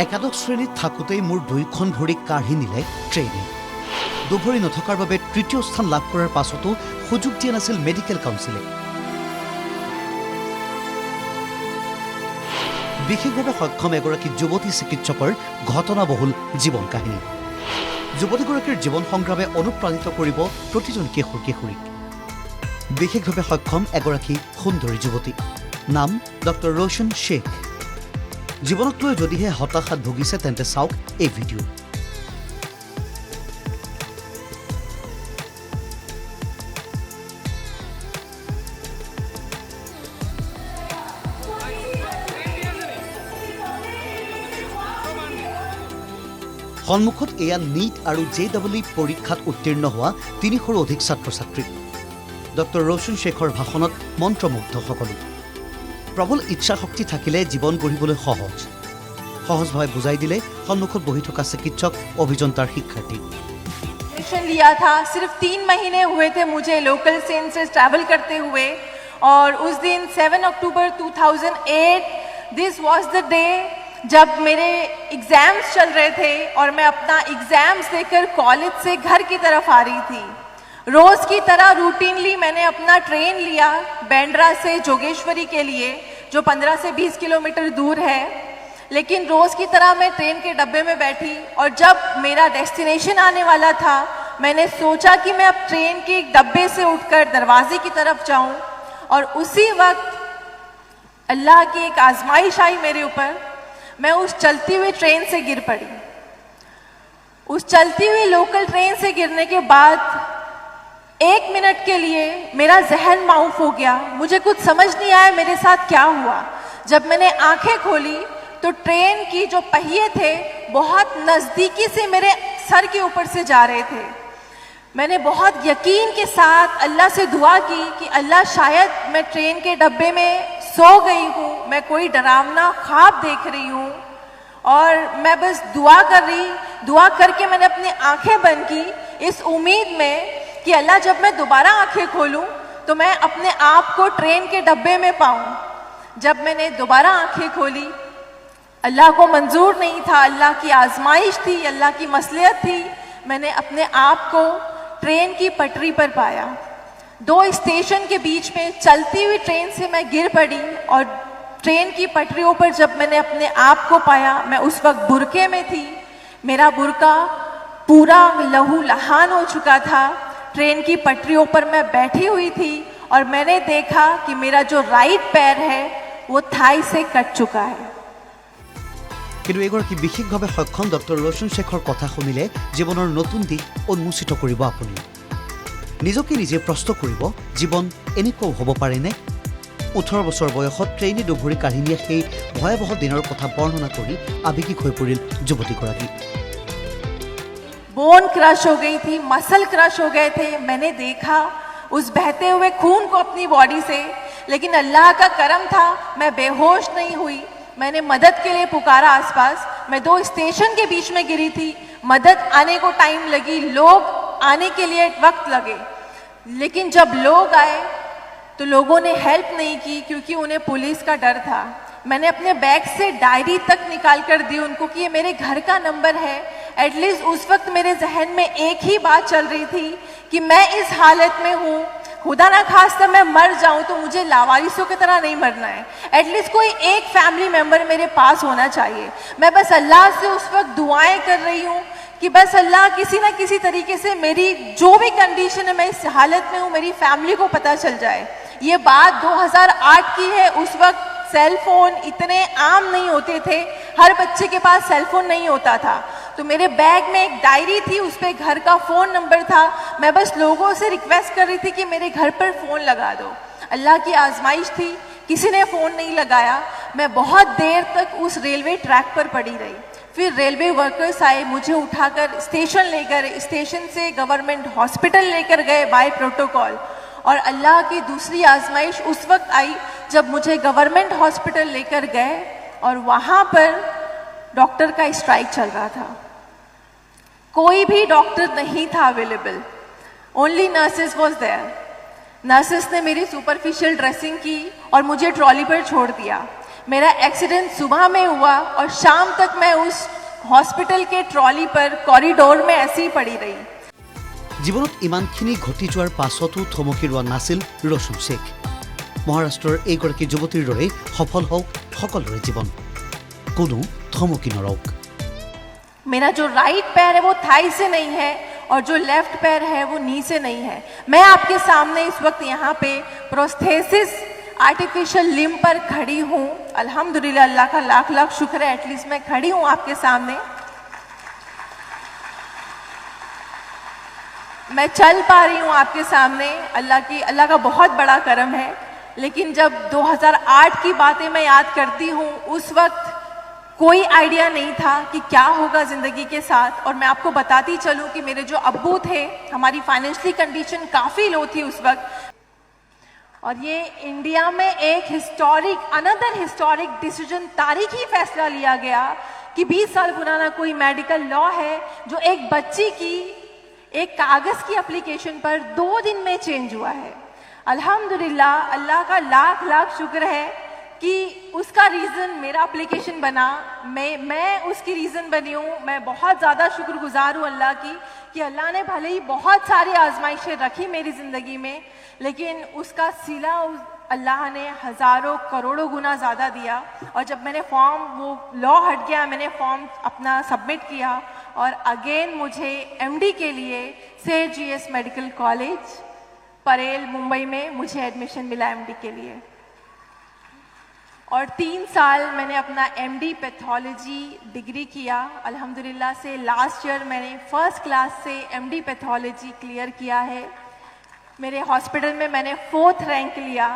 একাদশ শ্ৰেণীত থাকোঁতেই মোৰ দুইখন ভৰি কাঢ়ি নিলে ট্ৰেইনে। দুভৰি নথকাৰ বাবে তৃতীয় স্থান লাভ কৰাৰ পাছতো সুযোগ দিয়া নাছিল মেডিকেল কাউন্সিলে। বিশেষভাৱে সক্ষম এগৰাকী যুৱতী চিকিৎসকৰ ঘটনাবহুল জীৱন কাহিনী। যুৱতীগৰাকীৰ জীৱন সংগ্ৰামে অনুপ্ৰাণিত কৰিব প্ৰতিজন কিশোৰ কিশোৰীক। বিশেষভাৱে সক্ষম এগৰাকী সুন্দৰী যুৱতী, নাম ডক্টৰ ৰোশন শেখ। জীৱনক লৈ যদিহে হতাশাত ভুগিছে তেন্তে চাওক এই ভিডিঅ'। সন্মুখত এয়া নীট আৰু JEE পৰীক্ষাত উত্তীৰ্ণ হোৱা 300ৰো অধিক ছাত্ৰ ছাত্ৰী। ডক্টৰ ৰোশন শেখৰ ভাষণত মন্ত্ৰমুগ্ধ সকলো। প্ৰবল ইচ্ছা শক্তি থাকিলে জীৱন গঢ়িবলৈ সহজভাৱে বুজাই দিলে সন্মুখত বহি থকা চিকিৎসক অভিযন্তাৰ শিক্ষাৰ্থী। लिया था, सिर्फ 3 महीने हुए थे मुझे लोकल ट्रेन से ट्रैवल करते हुए, और उस दिन 7 अक्टूबर 2008 दिस वाज द डे जब मेरे एग्जाम्स चल रहे थे और मैं अपना एग्जाम्स देकर कॉलेज से घर की तरफ आ रही थी। रोज की तरह रूटीनली मैंने अपना ट्रेन लिया बैंड्रा से जोगेश्वरी के लिए, जो 15 से 20 किलोमीटर दूर है। लेकिन रोज की तरह मैं ट्रेन के डब्बे में बैठी और जब मेरा डेस्टिनेशन आने वाला था, मैंने सोचा कि मैं अब ट्रेन के डब्बे से उठकर दरवाजे की तरफ जाऊं, और उसी वक्त अल्लाह की एक आजमाइश आई मेरे ऊपर। मैं उस चलती हुई ट्रेन से गिर पड़ी। उस चलती हुई लोकल ट्रेन से गिरने के बाद 1 मिनट के लिए मेरा जहन माउफ हो गया। मुझे कुछ समझ नहीं आया मेरे साथ क्या हुआ। जब मैंने आंखें खोली तो ट्रेन की जो पहिए थे बहुत नज़दीकी से मेरे सर के ऊपर से जा रहे थे। मैंने बहुत यकीन के साथ अल्लाह से दुआ की कि अल्लाह, शायद मैं ट्रेन के डब्बे में सो गई हूँ, मैं कोई डरावना ख्वाब देख रही हूँ, और मैं बस दुआ करके मैंने अपनी आंखें बंद की इस उम्मीद में कि अल्लाह, जब मैं दोबारा आंखें खोलूँ तो मैं अपने आप को ट्रेन के डब्बे में पाऊँ। जब मैंने दोबारा आंखें खोली, अल्लाह को मंजूर नहीं था, अल्लाह की आजमाइश थी, अल्लाह की मसलियत थी, मैंने अपने आप को ट्रेन की पटरी पर पाया। 2 स्टेशन के बीच में चलती हुई ट्रेन से मैं गिर पड़ी, और ट्रेन की पटरियों पर जब मैंने अपने आप को पाया, मैं उस वक्त बुरके में थी। मेरा बुरका पूरा लहू लहान हो चुका था। ट्रेन की पटरियों पर मैं बैठी हुई थी और मैंने देखा कि मेरा जो राइट पैर है वो थाई से कट चुका है। কিন্তু এগৰাকী বিশেষভাৱে সক্ষম ডক্টৰ ৰোশন শেখৰ কথা শুনিলে জীৱনৰ নতুন দিশ উন্মোচিত কৰিব আপুনি। নিজকে নিজে প্ৰশ্ন কৰিব, জীৱন এনেকুৱাও হ'ব পাৰেনে? 18 বছৰ বয়সত ট্ৰেইনে দুভৰি কাঢ়ি নিয়া সেই ভয়াৱহ দিনৰ কথা বৰ্ণনা কৰি আৱেগিক হৈ পৰিল যুৱতীগৰাকী। बोन क्रश हो गई थी, मसल क्रश हो गए थे। मैंने देखा उस बहते हुए खून को अपनी बॉडी से, लेकिन अल्लाह का करम था, मैं बेहोश नहीं हुई। मैंने मदद के लिए पुकारा आसपास। मैं 2 स्टेशन के बीच में गिरी थी। मदद आने को टाइम लगी, लोग आने के लिए वक्त लगे, लेकिन जब लोग आए तो लोगों ने हेल्प नहीं की क्योंकि उन्हें पुलिस का डर था। मैंने अपने बैग से डायरी तक निकाल कर दी उनको कि ये मेरे घर का नंबर है। एटलीस्ट उस वक्त मेरे जहन में एक ही बात चल रही थी कि मैं इस हालत में हूँ, खुदा ना खास्ता मैं मर जाऊँ तो मुझे लावारिसों की तरह नहीं मरना है। एटलीस्ट कोई एक फैमिली मेम्बर मेरे पास होना चाहिए। मैं बस अल्लाह से उस वक्त दुआएं कर रही हूँ कि बस अल्लाह, किसी ना किसी तरीके से मेरी जो भी कंडीशन है, मैं इस हालत में हूँ, मेरी फैमिली को पता चल जाए। ये बात 2008 की है। उस वक्त सेल फोन इतने आम नहीं होते थे, हर बच्चे के पास सेल फोन नहीं होता था। तो मेरे बैग में एक डायरी थी, उस पर घर का फ़ोन नंबर था। मैं बस लोगों से रिक्वेस्ट कर रही थी कि मेरे घर पर फ़ोन लगा दो। अल्लाह की आजमाइश थी, किसी ने फ़ोन नहीं लगाया। मैं बहुत देर तक उस रेलवे ट्रैक पर पड़ी रही। फिर रेलवे वर्कर्स आए, मुझे उठाकर स्टेशन से गवर्नमेंट हॉस्पिटल लेकर गए बाय प्रोटोकॉल। और अल्लाह की दूसरी आजमाइश उस वक्त आई जब मुझे गवर्नमेंट हॉस्पिटल लेकर गए और वहाँ पर डॉक्टर का स्ट्राइक चल रहा था। कोई भी डॉक्टर नहीं था available, only nurses was there. Nurses ने मेरी सुपरफिशियल ड्रेसिंग की और मुझे ट्रॉली पर छोड़ दिया। मेरा एक्सीडेंट सुबह में हुआ और शाम तक मैं उस हॉस्पिटल के ट्रॉली पर कॉरिडोर में ऐसे ही पड़ी रही। জীৱনত ইমানখিনি ঘটি যোৱাৰ পাছতো থমকি ৰোৱা নাছিল ৰৌশন শেখ। মহাৰাষ্ট্ৰৰ এইগৰাকী যুৱতীৰ দৰেই সফল হওক সকলোৰে জীৱন, কোনো থমকি নৰওক। मेरा जो राइट पैर है वो थाई से नहीं है और जो लेफ्ट पैर है वो नी से नहीं है। मैं आपके सामने इस वक्त यहाँ पे प्रोस्थेसिस आर्टिफिशियल लिम्ब पर खड़ी हूँ। अल्हम्दुलिल्लाह, अल्लाह का लाख लाख शुक्र है, एटलीस्ट मैं खड़ी हूँ आपके सामने। मैं चल पा रही हूँ आपके सामने, अल्लाह का बहुत बड़ा करम है। लेकिन जब 2008 की बातें मैं याद करती हूँ, उस वक्त कोई आइडिया नहीं था कि क्या होगा ज़िंदगी के साथ। और मैं आपको बताती चलूँ कि मेरे जो अब्बू थे, हमारी फाइनेंशियली कंडीशन काफ़ी लो थी उस वक्त, और ये इंडिया में एक अनदर हिस्टोरिक डिसीजन, तारीखी फैसला लिया गया कि 20 साल पुराना कोई मेडिकल लॉ है जो एक बच्ची की एक कागज़ की एप्लीकेशन पर 2 दिन में चेंज हुआ है। अल्हम्दुलिल्लाह, अल्लाह का लाख लाख शुक्र है कि उसका रीज़न मेरा एप्लीकेशन बना, मैं उसकी रीज़न बनी हूँ। मैं बहुत ज़्यादा शुक्रगुजार हूँ अल्लाह की कि अल्लाह ने भले ही बहुत सारी आजमाइशें रखी मेरी ज़िंदगी में, लेकिन उसका सिला अल्लाह ने हज़ारों करोड़ों गुना ज़्यादा दिया। और जब मैंने वो लॉ हट गया, मैंने फॉर्म अपना सबमिट किया और अगेन मुझे एमडी के लिए सेठ GS medical college Parel Mumbai में मुझे एडमिशन मिला एमडी के लिए। और 3 साल मैंने अपना एमडी पैथोलॉजी डिग्री किया। अल्हम्दुलिल्लाह से लास्ट ईयर मैंने फर्स्ट क्लास से एमडी पैथोलॉजी क्लियर किया है। मेरे हॉस्पिटल में मैंने 4th रैंक लिया।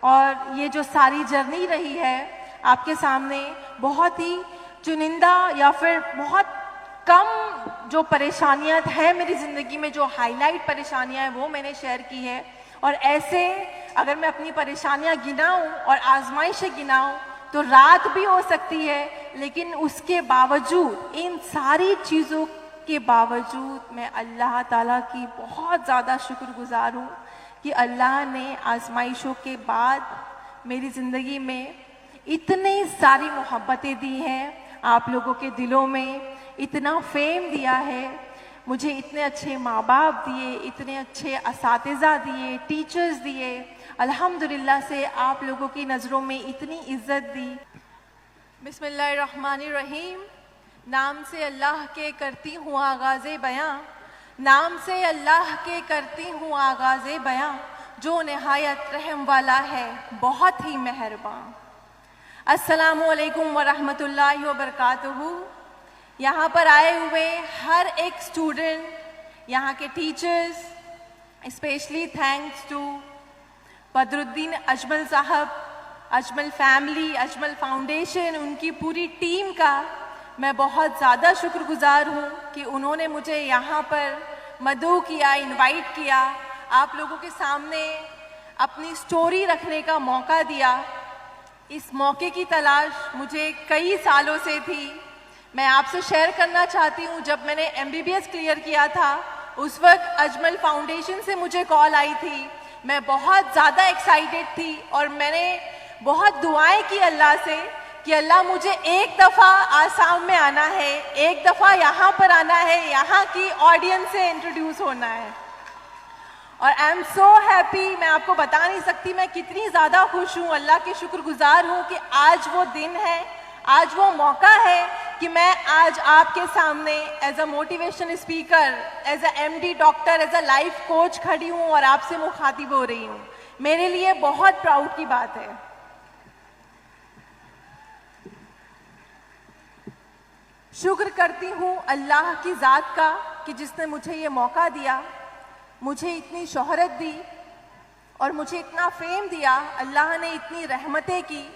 और ये जो सारी जर्नी रही है आपके सामने, बहुत ही चुनिंदा या फिर बहुत कम जो परेशानियां हैं मेरी ज़िंदगी में, जो हाईलाइट परेशानियां हैं वो मैंने शेयर की है। और ऐसे अगर मैं अपनी परेशानियां गिनाऊं और आजमाइशें गिनाऊं तो रात भी हो सकती है, लेकिन उसके बावजूद, इन सारी चीज़ों के बावजूद मैं अल्लाह ताला की बहुत ज़्यादा शुक्रगुजार हूँ कि अल्लाह ने आजमाइशों के बाद मेरी ज़िंदगी में इतनी सारी मोहब्बतें दी हैं, आप लोगों के दिलों में इतना फेम दिया है, मुझे इतने अच्छे माँ बाप दिए, इतने अच्छे असातिज़ा दिए, टीचर्स दिए। अल्हम्दुलिल्लाह से आप लोगों की नज़रों में इतनी इज़्ज़त दी। बिस्मिल्लाहिर्रहमानिर्रहीम। नाम से अल्लाह के करती हूँ आगाज़े बयां, नाम से अल्लाह के करती हूँ आगाज़े बयां, जो निहायत रहम वाला है बहुत ही मेहरबान। अस्सलामु अलैकुम व रहमतुल्लाहि व बरकातुहू। यहाँ पर आए हुए हर एक स्टूडेंट, यहाँ के teachers, specially thanks to Badruddin Ajmal sahab, Ajmal family, Ajmal foundation, उनकी पूरी टीम का मैं बहुत ज़्यादा शुक्रगुजार हूँ कि उन्होंने मुझे यहाँ पर मदऊ किया, इनवाइट किया, आप लोगों के सामने अपनी स्टोरी रखने का मौका दिया। इस मौके की तलाश मुझे कई सालों से थी। मैं आपसे शेयर करना चाहती हूँ, जब मैंने एमबीबीएस क्लियर किया था उस वक्त अजमल फाउंडेशन से मुझे कॉल आई थी। मैं बहुत ज़्यादा एक्साइटेड थी और मैंने बहुत दुआएं की अल्लाह से कि अल्लाह मुझे एक दफ़ा आसाम में आना है, एक दफ़ा यहाँ पर आना है, यहाँ की ऑडियंस से इंट्रोड्यूस होना है। और आई एम सो हैप्पी, मैं आपको बता नहीं सकती मैं कितनी ज़्यादा खुश हूँ, अल्लाह की शुक्रगुजार हूँ कि आज वो दिन है, आज वो मौका है कि मैं आज आपके सामने as a motivation speaker, as a MD doctor, as a life coach खड़ी हूँ और आपसे मुखातिब हो रही हूँ। मेरे लिए बहुत प्राउड की बात है। शुक्र करती हूँ अल्लाह की ज़ात का कि जिसने मुझे ये मौका दिया, मुझे इतनी शोहरत दी और मुझे इतना फेम दिया। अल्लाह ने इतनी रहमतें की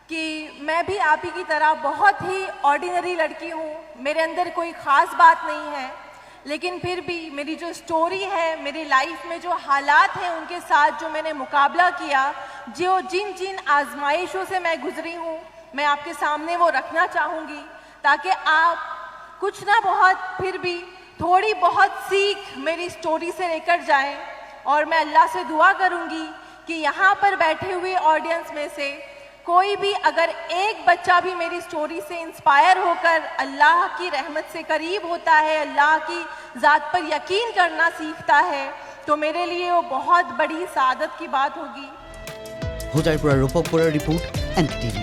कि मैं भी आप ही की तरह बहुत ही ऑर्डिनरी लड़की हूँ, मेरे अंदर कोई ख़ास बात नहीं है, लेकिन फिर भी मेरी जो स्टोरी है, मेरी लाइफ में जो हालात हैं उनके साथ जो मैंने मुकाबला किया, जो जिन आजमाइशों से मैं गुजरी हूँ, मैं आपके सामने वो रखना चाहूँगी ताकि आप कुछ ना बहुत फिर भी थोड़ी बहुत सीख मेरी स्टोरी से लेकर जाएं। और मैं अल्लाह से दुआ करूँगी कि यहाँ पर बैठे हुए ऑडियंस में से कोई भी अगर एक बच्चा भी मेरी स्टोरी से इंस्पायर होकर अल्लाह की रहमत से करीब होता है, अल्लाह की ज़ात पर यकीन करना सीखता है, तो मेरे लिए वो बहुत बड़ी सादत की बात होगी। হোজাইৰ পৰা ৰূপক বৰাৰ ৰিপোৰ্ট NTV।